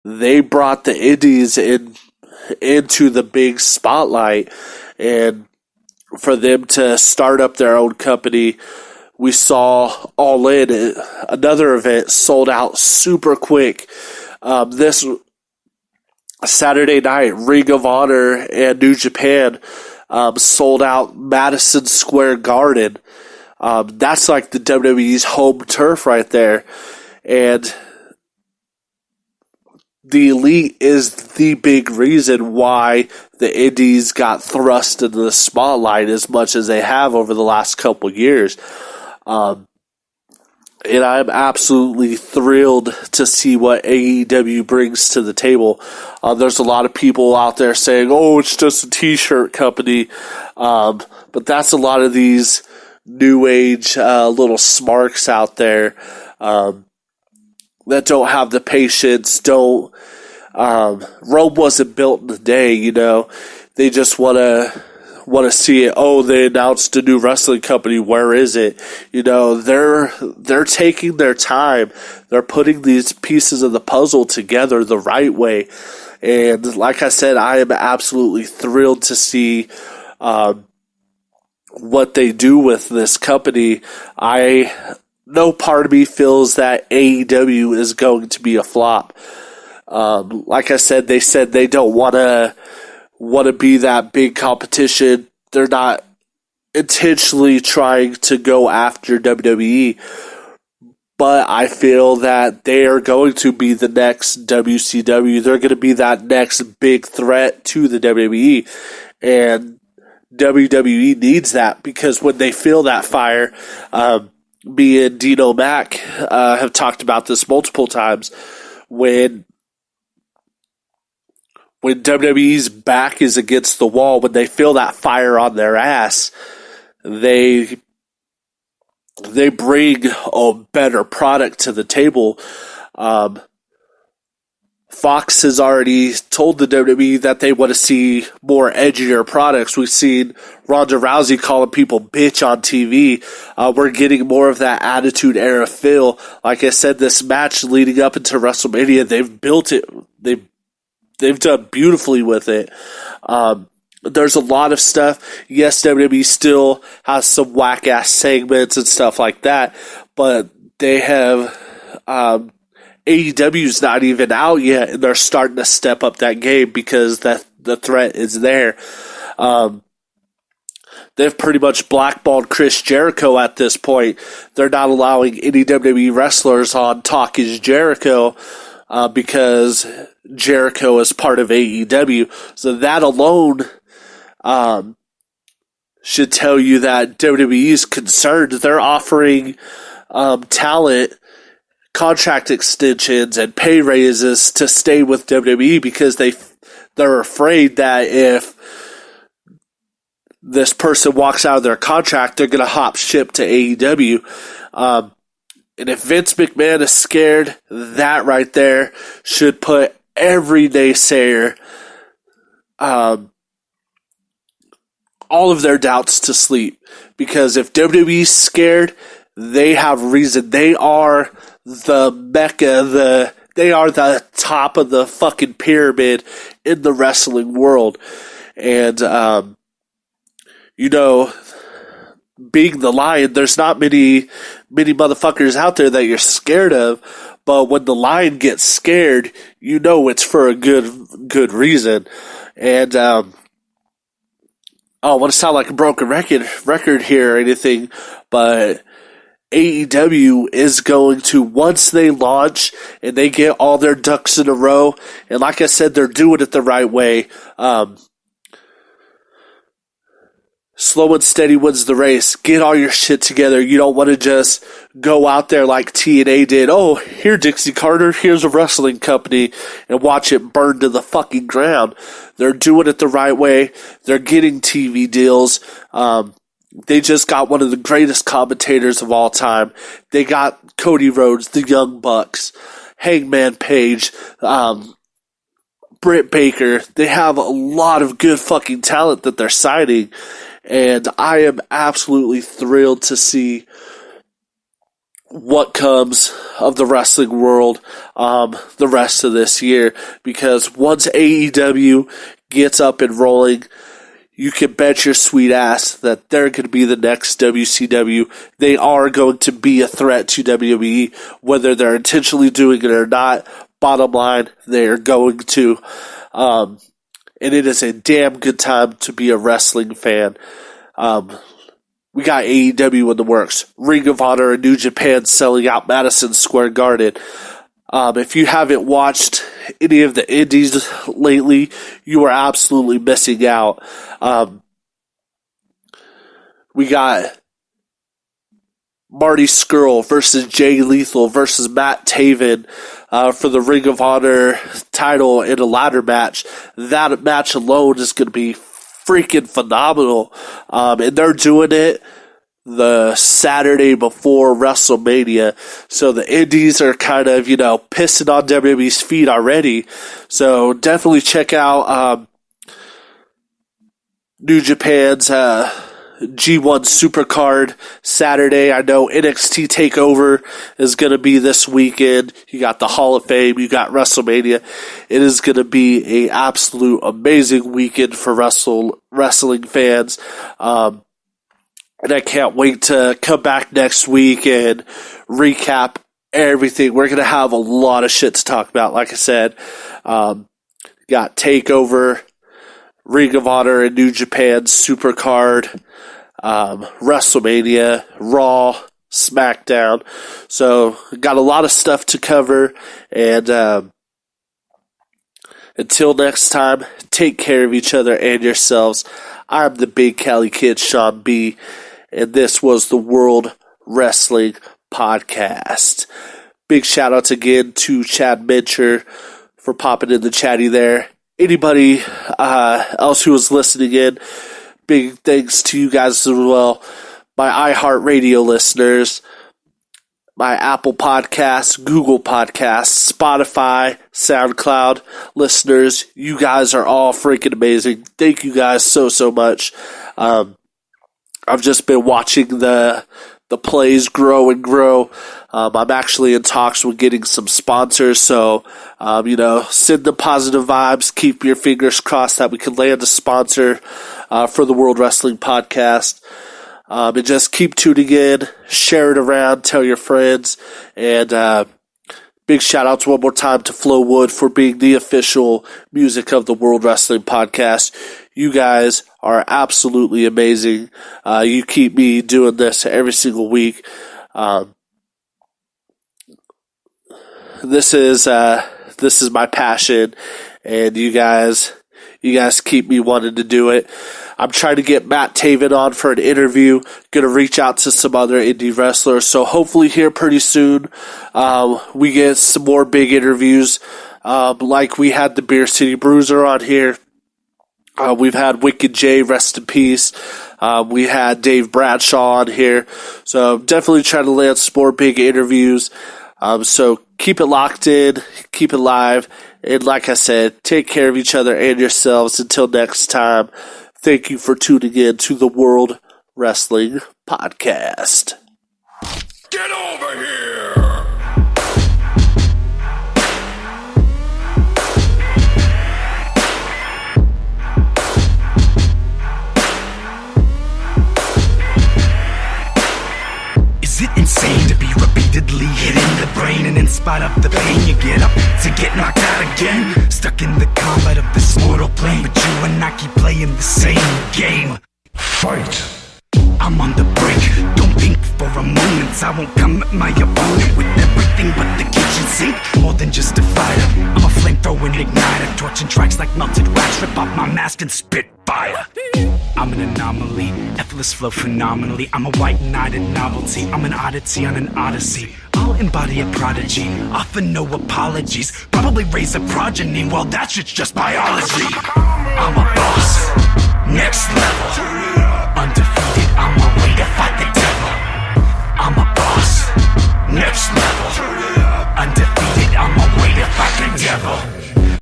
they brought the indies into the big spotlight, and for them to start up their own company, we saw All In, another event, sold out super quick. This Saturday night, Ring of Honor and New Japan sold out Madison Square Garden. That's like the WWE's home turf right there. And the Elite is the big reason why the Indies got thrust into the spotlight as much as they have over the last couple years. And I'm absolutely thrilled to see what AEW brings to the table. There's a lot of people out there saying, oh, it's just a t-shirt company. But that's a lot of these new age little smarks out there that don't have the patience, Rome wasn't built in a day, you know. They just want to see it. Oh, they announced a new wrestling company. Where is it? You know, they're taking their time. They're putting these pieces of the puzzle together the right way. And like I said, I am absolutely thrilled to see what they do with this company. No part of me feels that AEW is going to be a flop. Like I said they don't want to be that big competition. They're not intentionally trying to go after WWE, but I feel that they are going to be the next WCW. They're going to be that next big threat to the WWE, and WWE needs that, because when they feel that fire, me and Dino Mac have talked about this multiple times. When WWE's back is against the wall, when they feel that fire on their ass, they bring a better product to the table. Fox has already told the WWE that they want to see more edgier products. We've seen Ronda Rousey calling people bitch on TV. We're getting more of that Attitude Era feel. Like I said, this match leading up into WrestleMania, they've built it. They've done beautifully with it. There's a lot of stuff. Yes, WWE still has some whack-ass segments and stuff like that, but they have... AEW's not even out yet, and they're starting to step up that game because the threat is there. They've pretty much blackballed Chris Jericho at this point. They're not allowing any WWE wrestlers on Talk is Jericho because Jericho is part of AEW. So that alone should tell you that WWE is concerned. They're offering talent contract extensions and pay raises to stay with WWE because they're afraid that if this person walks out of their contract, they're going to hop ship to AEW. And if Vince McMahon is scared, that right there should put every naysayer, all of their doubts to sleep. Because if WWE's scared, they have reason. They are the mecca, they are the top of the fucking pyramid in the wrestling world. And, you know, being the Lion, there's not many motherfuckers out there that you're scared of, but when the Lion gets scared, you know it's for a good reason. And, I don't want to sound like a broken record here or anything, but AEW is going to, once they launch and they get all their ducks in a row, and like I said, they're doing it the right way. Slow and steady wins the race. Get all your shit together. You don't want to just go out there like TNA did. Oh, here, Dixie Carter, here's a wrestling company, and watch it burn to the fucking ground. They're doing it the right way. They're getting TV deals. They just got one of the greatest commentators of all time. They got Cody Rhodes, the Young Bucks, Hangman Page, Britt Baker. They have a lot of good fucking talent that they're signing. And I am absolutely thrilled to see what comes of the wrestling world the rest of this year, because once AEW gets up and rolling, you can bet your sweet ass that they're going to be the next WCW. They are going to be a threat to WWE, whether they're intentionally doing it or not. Bottom line, they're going to. And it is a damn good time to be a wrestling fan. We got AEW in the works. Ring of Honor and New Japan selling out Madison Square Garden. If you haven't watched any of the indies lately, you are absolutely missing out. We got Marty Scurll versus Jay Lethal versus Matt Taven for the Ring of Honor title in a ladder match. That match alone is going to be freaking phenomenal. And they're doing it the Saturday before WrestleMania. So the indies are kind of, pissing on WWE's feet already. So definitely check out New Japan's G1 Supercard Saturday. I know NXT TakeOver is going to be this weekend. You got the Hall of Fame. You got WrestleMania. It is going to be an absolute amazing weekend for wrestling fans. And I can't wait to come back next week and recap everything. We're going to have a lot of shit to talk about. Like I said, got TakeOver, Ring of Honor, and New Japan Supercard, WrestleMania, Raw, Smackdown. So, got a lot of stuff to cover. And until next time, take care of each other and yourselves. I'm the Big Cali Kid, Sean B., and this was the World Wrestling Podcast. Big shout outs again to Chad Mincher for popping in the chatty there. Anybody else who was listening in, big thanks to you guys as well. My iHeartRadio listeners, my Apple Podcasts, Google Podcasts, Spotify, SoundCloud listeners. You guys are all freaking amazing. Thank you guys so much. I've just been watching the plays grow and grow. I'm actually in talks with getting some sponsors, so, send the positive vibes. Keep your fingers crossed that we can land a sponsor for the World Wrestling Podcast. And just keep tuning in, share it around, tell your friends, and big shout outs one more time to Flo Wood for being the official music of the World Wrestling Podcast. You guys are absolutely amazing. You keep me doing this every single week. This is my passion, and you guys keep me wanting to do it. I'm trying to get Matt Taven on for an interview. Going to reach out to some other indie wrestlers. So hopefully here pretty soon, we get some more big interviews. Like we had the Beer City Bruiser on here. We've had Wicked J, rest in peace. We had Dave Bradshaw on here. So definitely trying to land some more big interviews. So keep it locked in, keep it live. And like I said, take care of each other and yourselves. Until next time. Thank you for tuning in to the World Wrestling Podcast. Get over here! Is it insane to be repeatedly hit in the brain, and in spite of the pain you get up to get knocked out again? Stuck in the combat of this mortal plane, but you and I keep playing the same game. Fight! I'm on the break, don't think for a moment I won't come at my opponent with everything but the kitchen sink. More than just a fighter, I'm a flamethrowing igniter, torching tracks like melted wax. Rip off my mask and spit fire. I'm an anomaly, effortless flow phenomenally. I'm a white-knighted novelty, I'm an oddity on an odyssey. I'll embody a prodigy, offer no apologies. Probably raise a progeny, well that shit's just biology. I'm a boss.